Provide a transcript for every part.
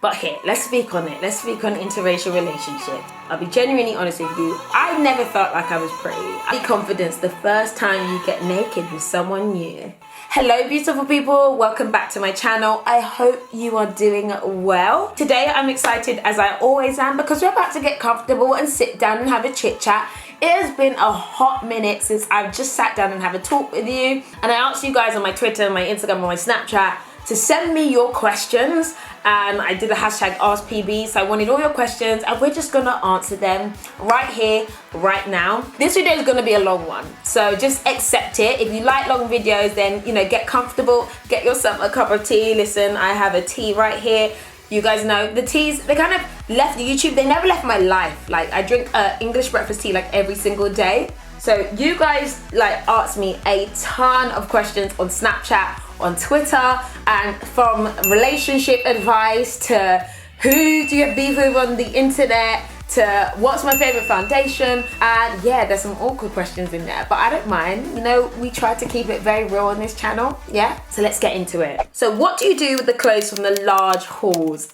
But here, let's speak on it. Let's speak on interracial relationships. I'll be genuinely honest with you. I never felt like I was pretty. I had confidence the first time you get naked with someone new. Hello beautiful people, welcome back to my channel. I hope you are doing well. Today I'm excited as I always am because we're about to get comfortable and sit down and have a chit chat. It has been a hot minute since I've just sat down and have a talk with you, and I asked you guys on my Twitter, my Instagram, and my Snapchat to send me your questions, and I did a hashtag AskPB, so I wanted all your questions and we're just gonna answer them right here, right now. This video is gonna be a long one, so just accept it. If you like long videos, then get comfortable, get yourself a cup of tea. Listen, I have a tea right here. You guys know the teas, they kind of left YouTube, they never left my life. Like, I drink English breakfast tea like every single day. So you guys asked me a ton of questions on Snapchat, on Twitter, and from relationship advice to who do you have beef with on the internet to what's my favorite foundation, and yeah, there's some awkward questions in there, but I don't mind. We try to keep it very real on this channel, yeah? So let's get into it. So what do you do with the clothes from the large hauls?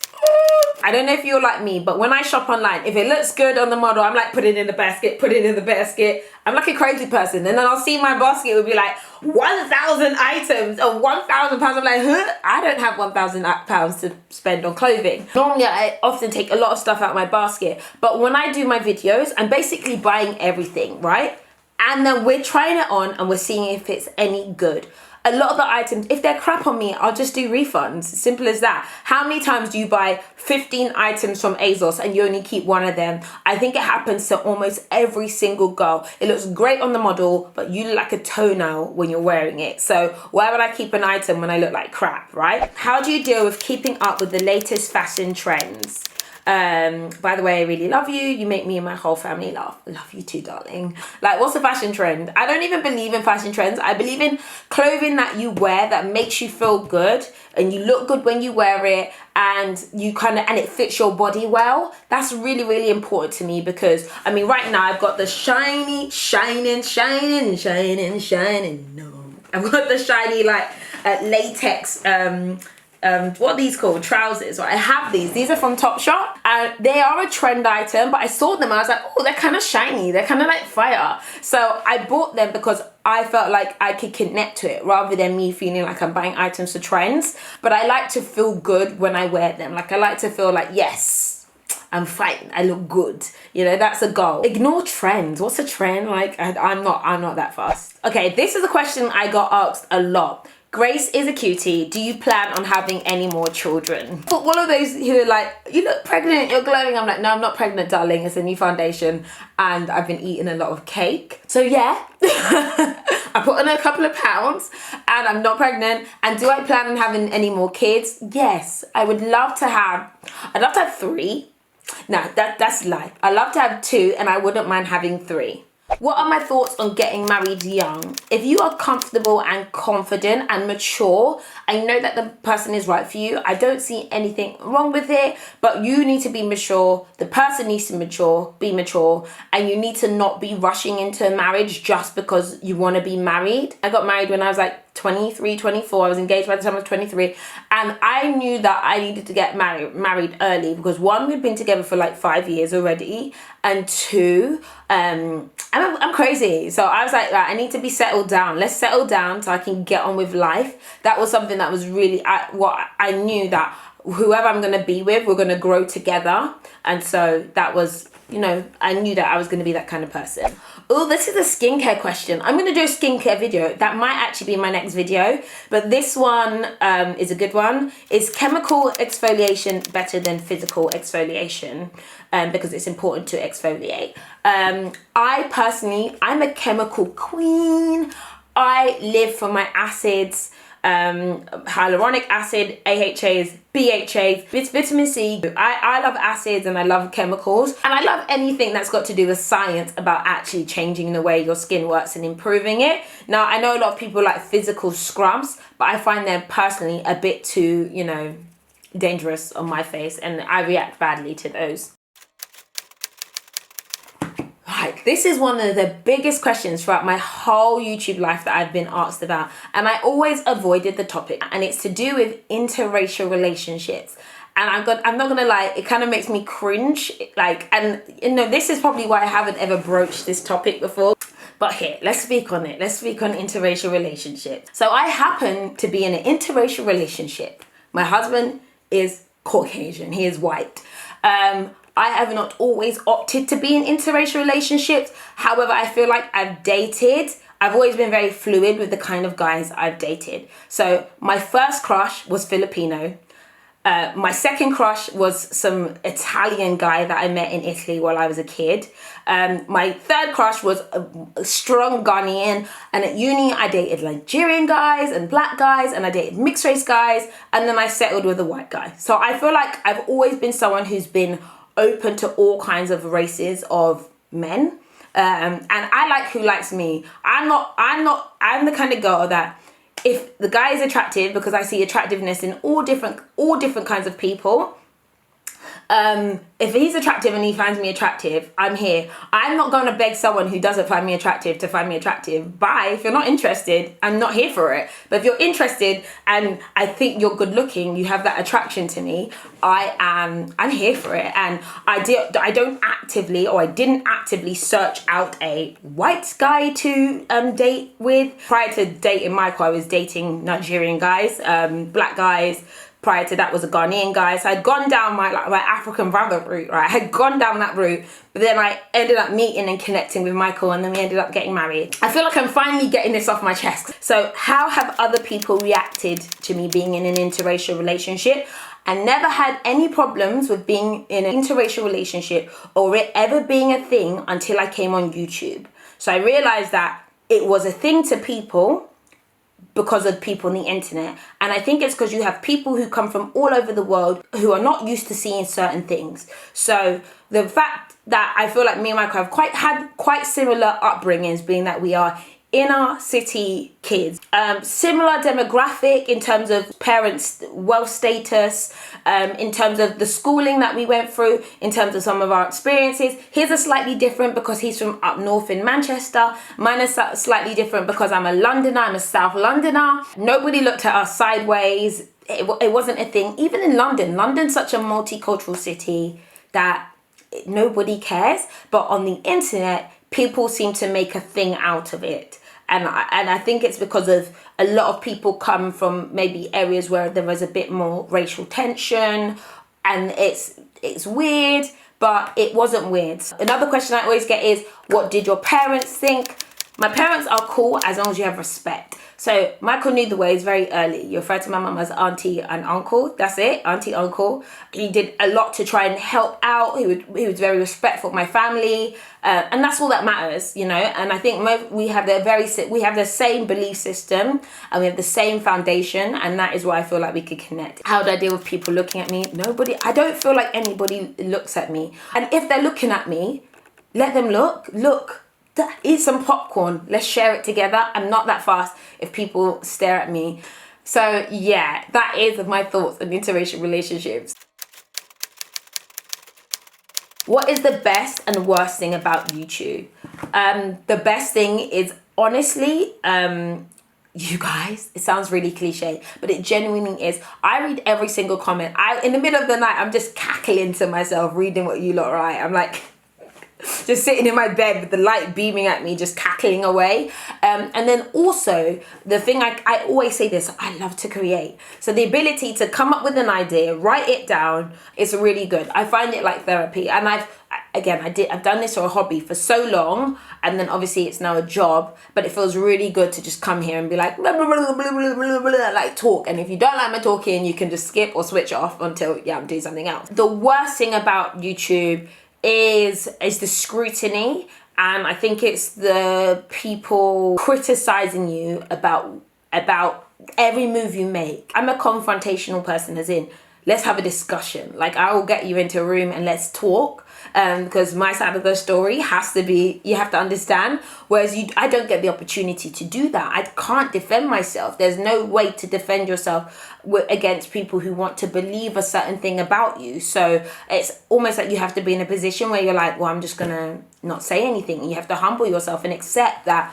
I don't know if you're like me, but when I shop online, if it looks good on the model, I'm like, put it in the basket, put it in the basket. I'm like a crazy person. And then I'll see my basket will be like 1,000 items or 1,000 pounds. I'm like, huh? I don't have 1,000 pounds to spend on clothing. Normally, I often take a lot of stuff out of my basket. But when I do my videos, I'm basically buying everything, right? And then we're trying it on and we're seeing if it's any good. A lot of the items, if they're crap on me, I'll just do refunds. Simple as that. How many times do you buy 15 items from ASOS and you only keep one of them? I think it happens to almost every single girl. It looks great on the model, but you look like a toenail when you're wearing it. So why would I keep an item when I look like crap, right? How do you deal with keeping up with the latest fashion trends? By the way, I really love you. You make me and my whole family laugh. Love you too, darling. Like, what's a fashion trend? I don't even believe in fashion trends. I believe in clothing that you wear that makes you feel good and you look good when you wear it, and and it fits your body well. That's really, really important to me because, I mean, right now I've got the shining, no. I've got the shiny, latex, what are these called? Trousers. Right? I have these. These are from Topshop. They are a trend item, but I saw them. I was like, oh, they're kind of shiny. They're kind of like fire. So I bought them because I felt like I could connect to it rather than me feeling like I'm buying items for trends. But I like to feel good when I wear them. Like, I like to feel like, yes, I'm fine. I look good. That's a goal. Ignore trends. What's a trend? Like, I'm not that fast. Okay, this is a question I got asked a lot. Grace is a cutie. Do you plan on having any more children? For all of those who are like, you look pregnant, you're glowing. I'm like, no, I'm not pregnant, darling. It's a new foundation and I've been eating a lot of cake. So yeah, I put on a couple of pounds and I'm not pregnant. And do I plan on having any more kids? Yes, I would love to have, I'd love to have 3. No, that's life. I love to have 2 and I wouldn't mind having 3. What are my thoughts on getting married young? If you are comfortable and confident and mature, I know that the person is right for you. I don't see anything wrong with it, but you need to be mature. The person needs to be mature, and you need to not be rushing into marriage just because you want to be married. I got married when I was like 23, 24. I was engaged by the time I was 23, and I knew that I needed to get married early because 1, we'd been together for like 5 years already, and 2, I'm crazy. So I was like, I need to be settled down. Let's settle down so I can get on with life. That was something that was really what I knew, that whoever I'm going to be with, we're going to grow together. And so that was, I knew that I was going to be that kind of person. Oh, this is a skincare question. I'm going to do a skincare video. That might actually be my next video, but this one is a good one. Is chemical exfoliation better than physical exfoliation? Because it's important to exfoliate. I personally, I'm a chemical queen. I live for my acids. Hyaluronic acid, AHAs, BHAs, vitamin C. I love acids and I love chemicals, and I love anything that's got to do with science about actually changing the way your skin works and improving it. Now, I know a lot of people like physical scrubs, but I find them personally a bit too, dangerous on my face, and I react badly to those. Right, this is one of the biggest questions throughout my whole YouTube life that I've been asked about, and I always avoided the topic, and it's to do with interracial relationships. And I'm not gonna lie, it kind of makes me cringe. Like, and you know, this is probably why I haven't ever broached this topic before. But here, let's speak on it. Let's speak on interracial relationships. So I happen to be in an interracial relationship. My husband is Caucasian. He is white. I have not always opted to be in interracial relationships. However, I feel like I've always been very fluid with the kind of guys I've dated. So my first crush was Filipino. My second crush was some Italian guy that I met in Italy while I was a kid. My third crush was a strong Ghanaian. And at uni, I dated Nigerian guys and black guys, and I dated mixed race guys. And then I settled with a white guy. So I feel like I've always been someone who's been open to all kinds of races of men. And I like who likes me. I'm the kind of girl that if the guy is attractive, because I see attractiveness in all different kinds of people. If he's attractive and he finds me attractive, I'm here. I'm not going to beg someone who doesn't find me attractive to find me attractive. Bye. If you're not interested, I'm not here for it. But if you're interested and I think you're good looking, you have that attraction to me, I'm here for it. And I didn't actively search out a white guy to date with. Prior to dating Michael, I was dating Nigerian guys, black guys. Prior to that was a Ghanaian guy. So I'd gone down my African brother route, right? I had gone down that route, but then I ended up meeting and connecting with Michael, and then we ended up getting married. I feel like I'm finally getting this off my chest. So how have other people reacted to me being in an interracial relationship? I never had any problems with being in an interracial relationship or it ever being a thing until I came on YouTube. So I realized that it was a thing to people because of people on the internet. And I think it's because you have people who come from all over the world who are not used to seeing certain things. So the fact that I feel like me and Michael have had quite similar upbringings, being that we are inner city kids, similar demographic in terms of parents' wealth status, in terms of the schooling that we went through, in terms of some of our experiences. His are slightly different because he's from up north in Manchester. Mine is slightly different because I'm a Londoner, I'm a South Londoner. Nobody looked at us sideways. It wasn't a thing. Even in London, London's such a multicultural city that nobody cares. But on the internet, people seem to make a thing out of it. And I think it's because of a lot of people come from maybe areas where there was a bit more racial tension, and it's weird, but it wasn't weird. Another question I always get is, what did your parents think? My parents are cool as long as you have respect. So Michael knew the ways very early. You refer to my mum as auntie and uncle. That's it, auntie, uncle. He did a lot to try and help out. He was very respectful of my family, and that's all that matters, you know. And I think we have the same belief system, and we have the same foundation, and that is why I feel like we could connect. How do I deal with people looking at me? Nobody. I don't feel like anybody looks at me, and if they're looking at me, let them look. Look. Eat some popcorn. Let's share it together. I'm not that fast if people stare at me. So yeah, that is my thoughts on interracial relationships. What is the best and worst thing about YouTube? The best thing is honestly, you guys, it sounds really cliche, but it genuinely is. I read every single comment. In the middle of the night, I'm just cackling to myself reading what you lot write. I'm like, just sitting in my bed with the light beaming at me, just cackling away. And then also, the thing I always say this, I love to create. So the ability to come up with an idea, write it down, is really good. I find it like therapy. And I've done this for a hobby for so long, and then obviously it's now a job, but it feels really good to just come here and be like, blah, blah, blah, blah, blah, blah, blah, like talk. And if you don't like my talking, you can just skip or switch off until, I'm doing something else. The worst thing about YouTube is the scrutiny, and I think it's the people criticizing you about every move you make. I'm a confrontational person, as in, let's have a discussion. Like, I will get you into a room and let's talk, because my side of the story has to be, you have to understand, whereas I don't get the opportunity to do that. I can't defend myself. There's no way to defend yourself against people who want to believe a certain thing about you. So it's almost like you have to be in a position where you're like, well, I'm just gonna not say anything. You have to humble yourself and accept that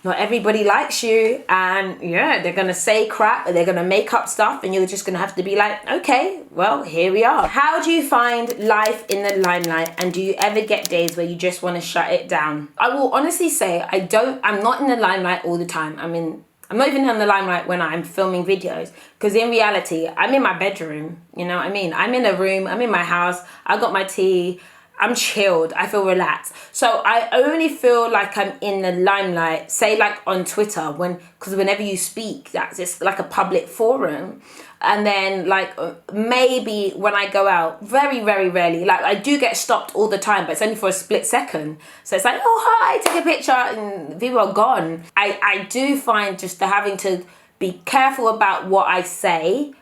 not everybody likes you, and yeah, they're gonna say crap, they're gonna make up stuff, and you're just gonna have to be like, okay, well, here we are. How do you find life in the limelight, and do you ever get days where you just want to shut it down? I will honestly say I'm not in the limelight all the time. I'm not even in the limelight when I'm filming videos, because in reality, I'm in my bedroom, you know what I mean? I'm in a room, I'm in my house, I got my tea, I'm chilled, I feel relaxed. So I only feel like I'm in the limelight, say like on Twitter, because whenever you speak, that's just like a public forum. And then like maybe when I go out, very, very rarely, like I do get stopped all the time, but it's only for a split second. So it's like, oh, hi, take a picture, and people are gone. I do find just having to be careful about what I say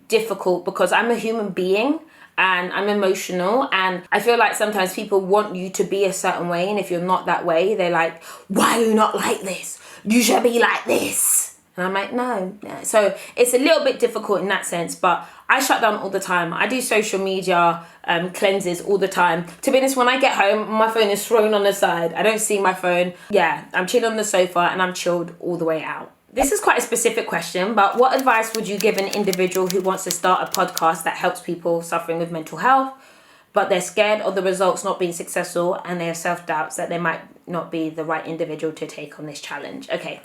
difficult, because I'm a human being. And I'm emotional, and I feel like sometimes people want you to be a certain way, and if you're not that way, they're like, why are you not like this? You should be like this. And I'm like, no. So it's a little bit difficult in that sense, but I shut down all the time. I do social media cleanses all the time. To be honest, when I get home, my phone is thrown on the side. I don't see my phone. Yeah, I'm chilling on the sofa, and I'm chilled all the way out. This is quite a specific question, but what advice would you give an individual who wants to start a podcast that helps people suffering with mental health, but they're scared of the results not being successful, and they have self-doubts that they might not be the right individual to take on this challenge? Okay,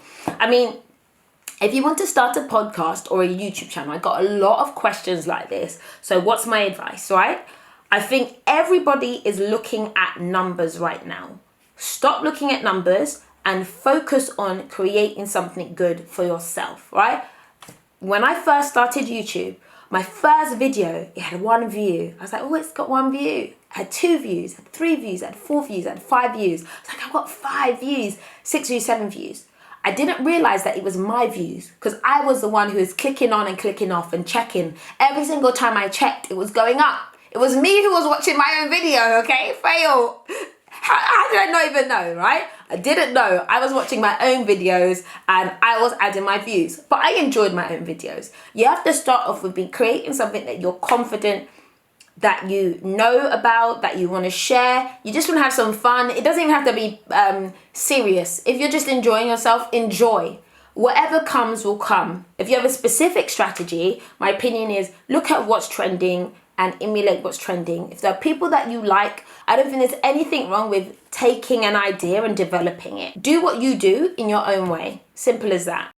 if you want to start a podcast or a YouTube channel, I got a lot of questions like this. So what's my advice, right? I think everybody is looking at numbers right now. Stop looking at numbers and focus on creating something good for yourself, right? When I first started YouTube, my first video, it had 1 view. I was like, oh, it's got 1 view. I had 2 views, had 3 views, had 4 views, had 5 views. I was like, I've got 5 views, 6 views, 7 views. I didn't realize that it was my views, because I was the one who was clicking on and clicking off and checking. Every single time I checked, it was going up. It was me who was watching my own video, okay? Fail. How did I not even know, right? I didn't know. I was watching my own videos and I was adding my views. But I enjoyed my own videos. You have to start off with creating something that you're confident, that you know about, that you want to share. You just want to have some fun. It doesn't even have to be serious. If you're just enjoying yourself, enjoy. Whatever comes will come. If you have a specific strategy, my opinion is look at what's trending and emulate what's trending. If there are people that you like, I don't think there's anything wrong with taking an idea and developing it. Do what you do in your own way. Simple as that.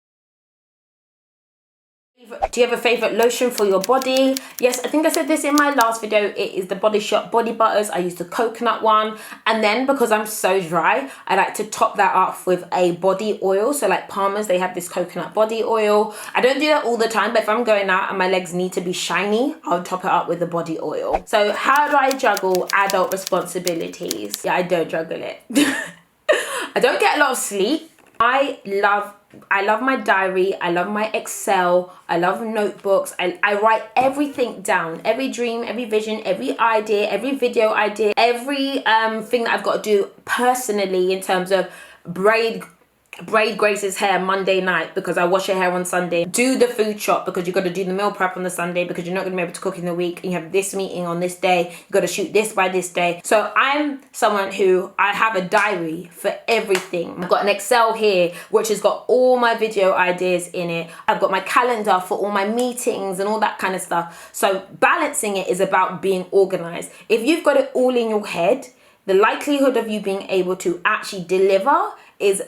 Do you have a favorite lotion for your body? Yes, I think I said this in my last video. It is the Body Shop body butters. I use the coconut one, and then because I'm so dry, I like to top that off with a body oil. So like Palmer's, they have this coconut body oil. I don't do that all the time, but if I'm going out and my legs need to be shiny, I'll top it up with the body oil. So how do I juggle adult responsibilities? Yeah, I don't juggle it. I don't get a lot of sleep. I love my diary. I love my Excel. I love notebooks. I write everything down. Every dream, every vision, every idea, every video idea, every thing that I've got to do personally in terms of braid Grace's hair Monday night because I wash her hair on Sunday. Do the food shop because you got to do the meal prep on the Sunday because you're not going to be able to cook in the week. And you have this meeting on this day. You got to shoot this by this day. So I'm someone who I have a diary for everything. I've got an Excel here which has got all my video ideas in it. I've got my calendar for all my meetings and all that kind of stuff. So balancing it is about being organized. If you've got it all in your head, the likelihood of you being able to actually deliver is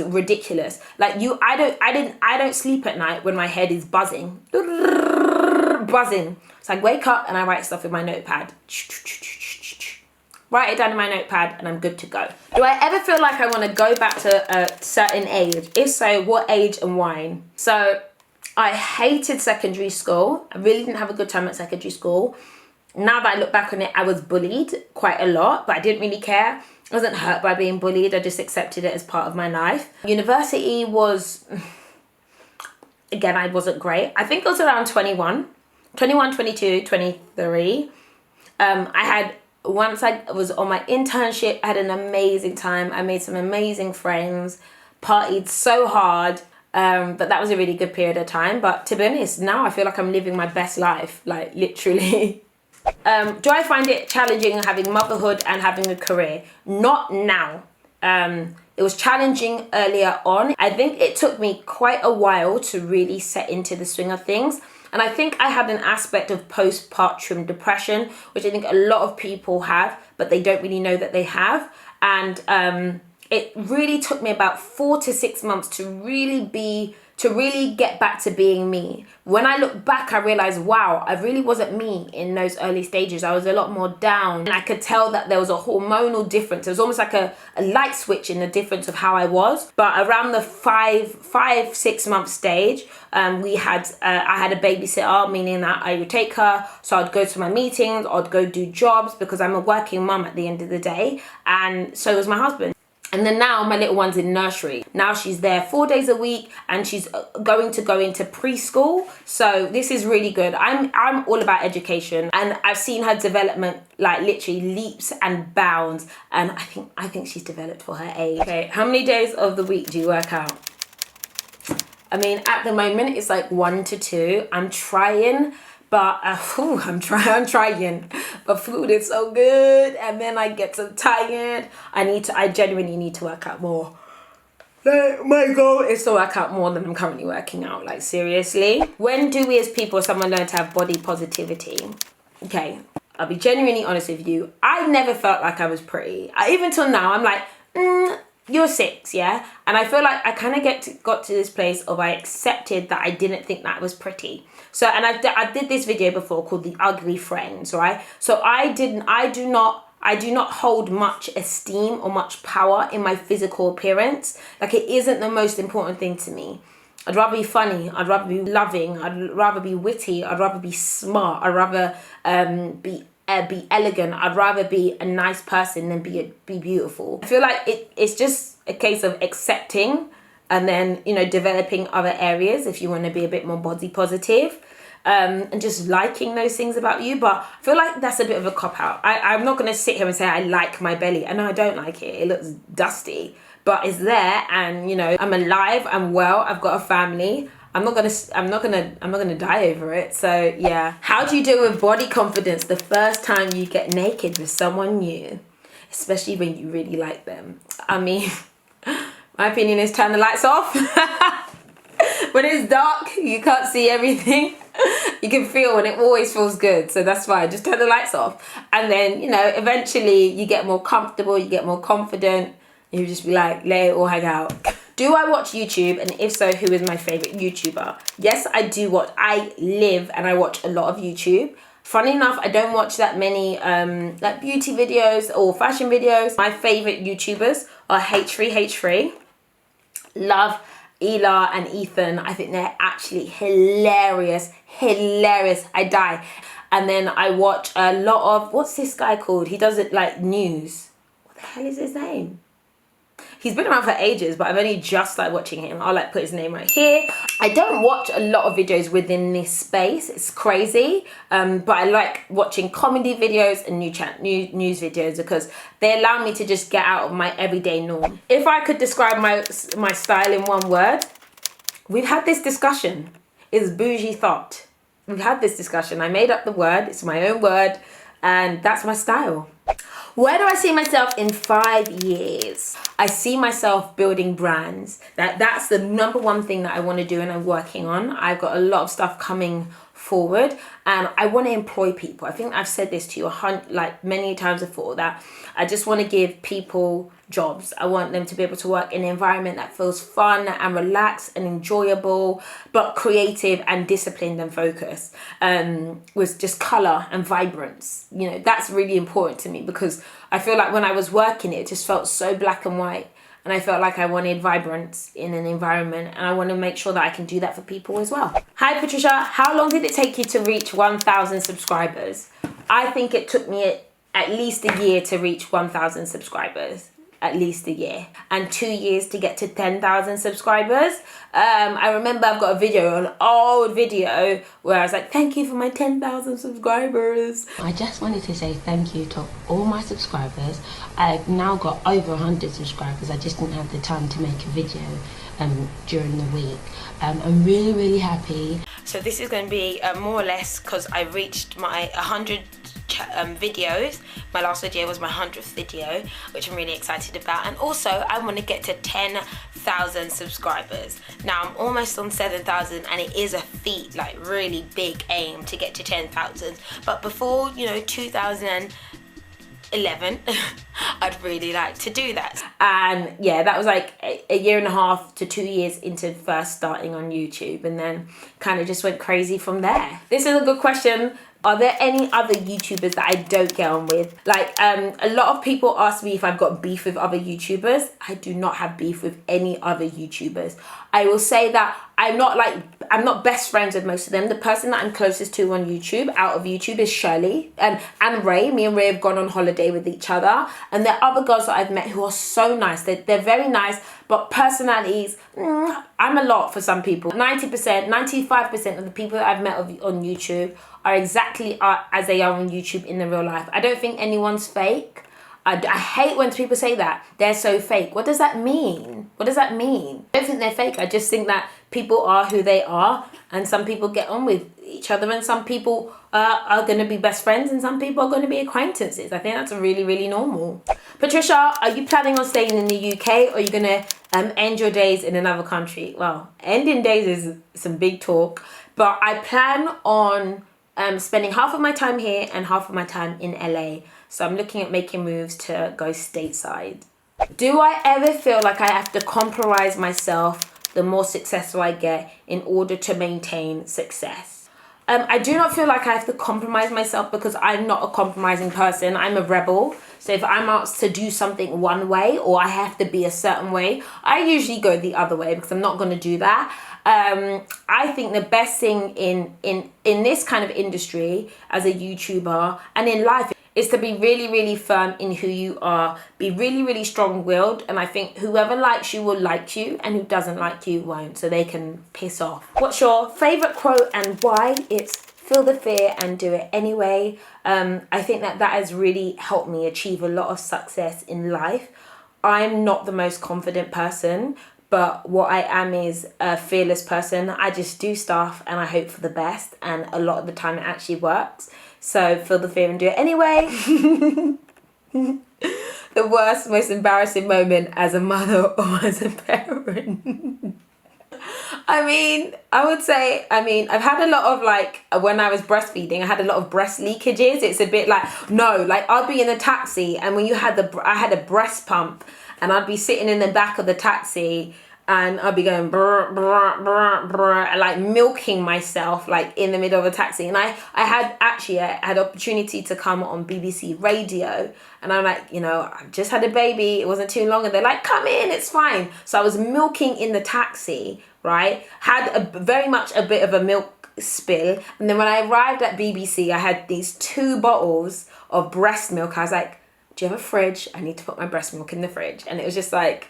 ridiculous. Like I don't sleep at night when my head is buzzing. So I wake up and I write stuff in my notepad. Write it down in my notepad and I'm good to go. Do I ever feel like I want to go back to a certain age? If so, what age and why? So I hated secondary school. I really didn't have a good time at secondary school. Now that I look back on it, I was bullied quite a lot, but I didn't really care. I wasn't hurt by being bullied. I just accepted it as part of my life. University was, again, I wasn't great. I think it was around 21, 22, 23. Once I was on my internship, I had an amazing time. I made some amazing friends, partied so hard. But that was a really good period of time. But to be honest, now I feel like I'm living my best life, like literally. Do I find it challenging having motherhood and having a career? Not now. It was challenging earlier on. I think it took me quite a while to really set into the swing of things. And I think I had an aspect of postpartum depression, which I think a lot of people have, but they don't really know that they have. And it really took me about 4 to 6 months to really get back to being me. When I look back, I realized, wow, I really wasn't me in those early stages. I was a lot more down, and I could tell that there was a hormonal difference. It was almost like a light switch in the difference of how I was. But around the 5-6 month stage, I had a babysitter, meaning that I would take her. So I'd go to my meetings, I'd go do jobs, because I'm a working mum at the end of the day, and so was my husband. And then now my little one's in nursery. Now she's there 4 days a week, and she's going to go into preschool. So this is really good. I'm all about education, and I've seen her development like literally leaps and bounds. And I think she's developed for her age. Okay, how many days of the week do you work out? I mean, at the moment it's like 1 to 2. I'm trying. But I'm trying. But food is so good, and then I get so tired. I genuinely need to work out more. My goal is to work out more than I'm currently working out. Like, seriously. When do we as people, someone learn to have body positivity? Okay, I'll be genuinely honest with you. I never felt like I was pretty. Even till now, I'm like, you're 6, yeah? And I feel like I kind of got to this place of I accepted that I didn't think that I was pretty. So, and I did this video before called The Ugly Friends, right? So I do not hold much esteem or much power in my physical appearance. Like, it isn't the most important thing to me. I'd rather be funny. I'd rather be loving. I'd rather be witty. I'd rather be smart. I'd rather be elegant. I'd rather be a nice person than be beautiful. I feel like it's just a case of accepting, and then, you know, developing other areas if you want to be a bit more body positive, and just liking those things about you. But I feel like that's a bit of a cop-out. I'm not going to sit here and say I like my belly. I know I don't like it. It looks dusty, but it's there, and, you know, I'm alive, I'm well, I've got a family. I'm not gonna die over it. So yeah. How do you deal with body confidence the first time you get naked with someone new, especially when you really like them? I mean, my opinion is turn the lights off. When it's dark, you can't see everything. You can feel, and it always feels good. So that's why just turn the lights off. And then, you know, eventually you get more comfortable, you get more confident. You just be like, let it all hang out. Do I watch YouTube? And if so, who is my favorite YouTuber? Yes, I do watch. I live and I watch a lot of YouTube. Funny enough, I don't watch that many like beauty videos or fashion videos. My favorite YouTubers are H3H3. Love Ela and Ethan. I think they're actually hilarious. I die. And then I watch a lot of, what's this guy called? He does it like news. What the hell is his name? He's been around for ages, but I've only just started watching him. I'll like put his name right here. I don't watch a lot of videos within this space. It's crazy. But I like watching comedy videos and news videos because they allow me to just get out of my everyday norm. If I could describe my style in one word, we've had this discussion. It's bougie thought. We've had this discussion. I made up the word. It's my own word. And that's my style. Where do I see myself in 5 years? I see myself building brands. That's the number one thing that I want to do and I'm working on. I've got a lot of stuff coming forward and I want to employ people. I think I've said this to you like many times before, that I just want to give people jobs. I want them to be able to work in an environment that feels fun and relaxed and enjoyable, but creative and disciplined and focused, with just color and vibrance. You know, that's really important to me because I feel like when I was working, it just felt so black and white. And I felt like I wanted vibrance in an environment, and I want to make sure that I can do that for people as well. Hi Patricia, how long did it take you to reach 1,000 subscribers? I think it took me at least a year to reach 1,000 subscribers. At least a year, and 2 years to get to 10,000 subscribers. I remember I've got a video, an old video, where I was like, thank you for my 10,000 subscribers. I just wanted to say thank you to all my subscribers. I've now got over 100 subscribers. I just didn't have the time to make a video during the week. I'm really happy. So this is going to be more or less because I reached my 100 videos. My last video was my 100th video, which I'm really excited about. And also, I want to get to 10,000 subscribers. Now, I'm almost on 7,000, and it is a feat, like really big aim to get to 10,000. But before, 2011, I'd really like to do that. And yeah, that was like a year and a half to 2 years into first starting on YouTube, and then kind of just went crazy from there. This is a good question. Are there any other YouTubers that I don't get on with? Like, a lot of people ask me if I've got beef with other YouTubers. I do not have beef with any other YouTubers. I will say that I'm not best friends with most of them. The person that I'm closest to on YouTube, out of YouTube, is Shirley and Ray. Me and Ray have gone on holiday with each other. And there are other girls that I've met who are so nice. They're very nice, but personalities, I'm a lot for some people. 90%, 95% of the people that I've met on YouTube are exactly as they are on YouTube in the real life. I don't think anyone's fake. I hate when people say that. They're so fake. What does that mean? What does that mean? I don't think they're fake. I just think that people are who they are, and some people get on with each other, and some people are going to be best friends, and some people are going to be acquaintances. I think that's really, really normal. Patricia, are you planning on staying in the UK, or are you going to end your days in another country? Well, ending days is some big talk, but I plan on spending half of my time here and half of my time in LA. So I'm looking at making moves to go stateside. Do I ever feel like I have to compromise myself the more successful I get in order to maintain success? I do not feel like I have to compromise myself, because I'm not a compromising person. I'm a rebel. So if I'm asked to do something one way, or I have to be a certain way, I usually go the other way, because I'm not going to do that. I think the best thing in this kind of industry as a YouTuber and in life is to be really, really firm in who you are. Be really, really strong-willed. And I think whoever likes you will like you, and who doesn't like you won't, so they can piss off. What's your favourite quote and why? It's feel the fear and do it anyway. I think that has really helped me achieve a lot of success in life. I'm not the most confident person, but what I am is a fearless person. I just do stuff and I hope for the best, and a lot of the time it actually works. So feel the fear and do it anyway. The worst, most embarrassing moment as a mother or as a parent. I would say, I've had a lot of, when I was breastfeeding, I had a lot of breast leakages. It's a bit I'll be in a taxi, and when I had a breast pump, and I'd be sitting in the back of the taxi, and I'd be going brr, brr, brr, brr, like milking myself, like in the middle of a taxi. And I had opportunity to come on BBC Radio, and I'm like, I've just had a baby. It wasn't too long, and they're like, come in, it's fine. So I was milking in the taxi, right? Had very much a bit of a milk spill. And then when I arrived at BBC, I had these 2 bottles of breast milk. I was like, do you have a fridge? I need to put my breast milk in the fridge. And it was just like,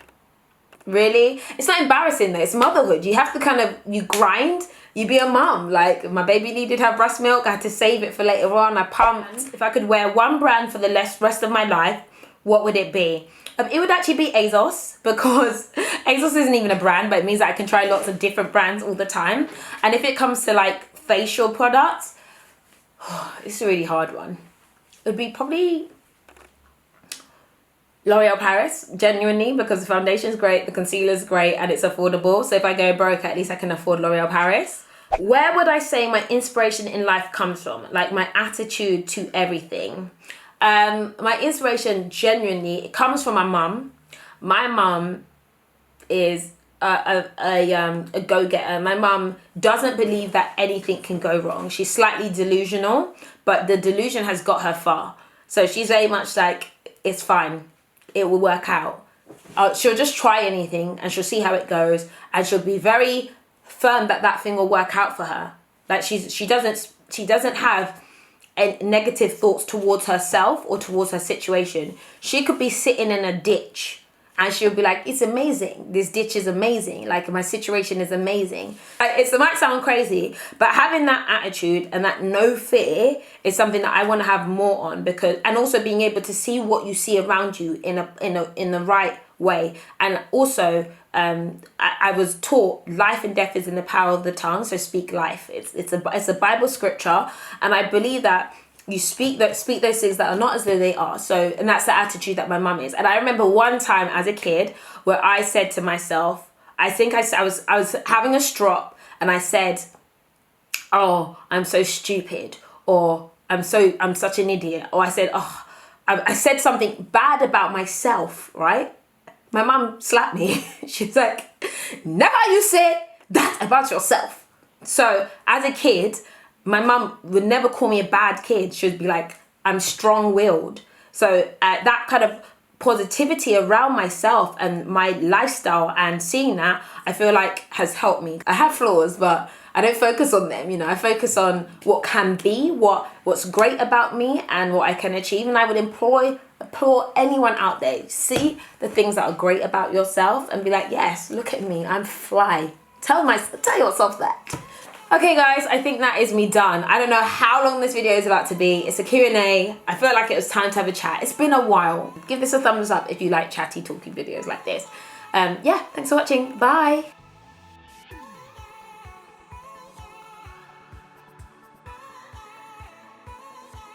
really? It's not embarrassing though. It's motherhood. You have to you grind. You be a mum. Like, my baby needed her breast milk. I had to save it for later on. I pumped. If I could wear one brand for the rest of my life, what would it be? It would actually be ASOS, because ASOS isn't even a brand, but it means that I can try lots of different brands all the time. And if it comes to facial products, it's a really hard one. It would be probably L'Oreal Paris, genuinely, because the foundation's great, the concealer's great, and it's affordable. So if I go broke, at least I can afford L'Oreal Paris. Where would I say my inspiration in life comes from? Like, my attitude to everything. My inspiration, genuinely, it comes from my mum. My mum is a go-getter. My mum doesn't believe that anything can go wrong. She's slightly delusional, but the delusion has got her far. So she's very much like, it's fine. It will work out. She'll just try anything, and she'll see how it goes, and she'll be very firm that thing will work out for her. Like, she doesn't have negative thoughts towards herself or towards her situation. She could be sitting in a ditch, and she'll be like, it's amazing. This ditch is amazing. Like, my situation is amazing. It might sound crazy, but having that attitude and that no fear is something that I want to have more on, and also being able to see what you see around you in the right way. And also, I was taught life and death is in the power of the tongue, so speak life. It's a Bible scripture, and I believe that you speak those things that are not as though they are. So, and that's the attitude that my mum is. And I remember one time as a kid where I said to myself, I think I was having a strop, and I said, oh, I'm so stupid, or I'm such an idiot, or I said, oh, I said something bad about myself, right? My mum slapped me. She's like, never you say that about yourself. So as a kid, my mum would never call me a bad kid. She would be like, I'm strong-willed. So that kind of positivity around myself and my lifestyle and seeing that, I feel like has helped me. I have flaws, but I don't focus on them, you know. I focus on what can be, what's great about me and what I can achieve. And I would implore anyone out there, see the things that are great about yourself and be like, yes, look at me, I'm fly. Tell yourself that. Okay guys, I think that is me done. I don't know how long this video is about to be. It's a Q&A. I feel like it was time to have a chat. It's been a while. Give this a thumbs up if you like chatty talky videos like this. Yeah, thanks for watching. Bye.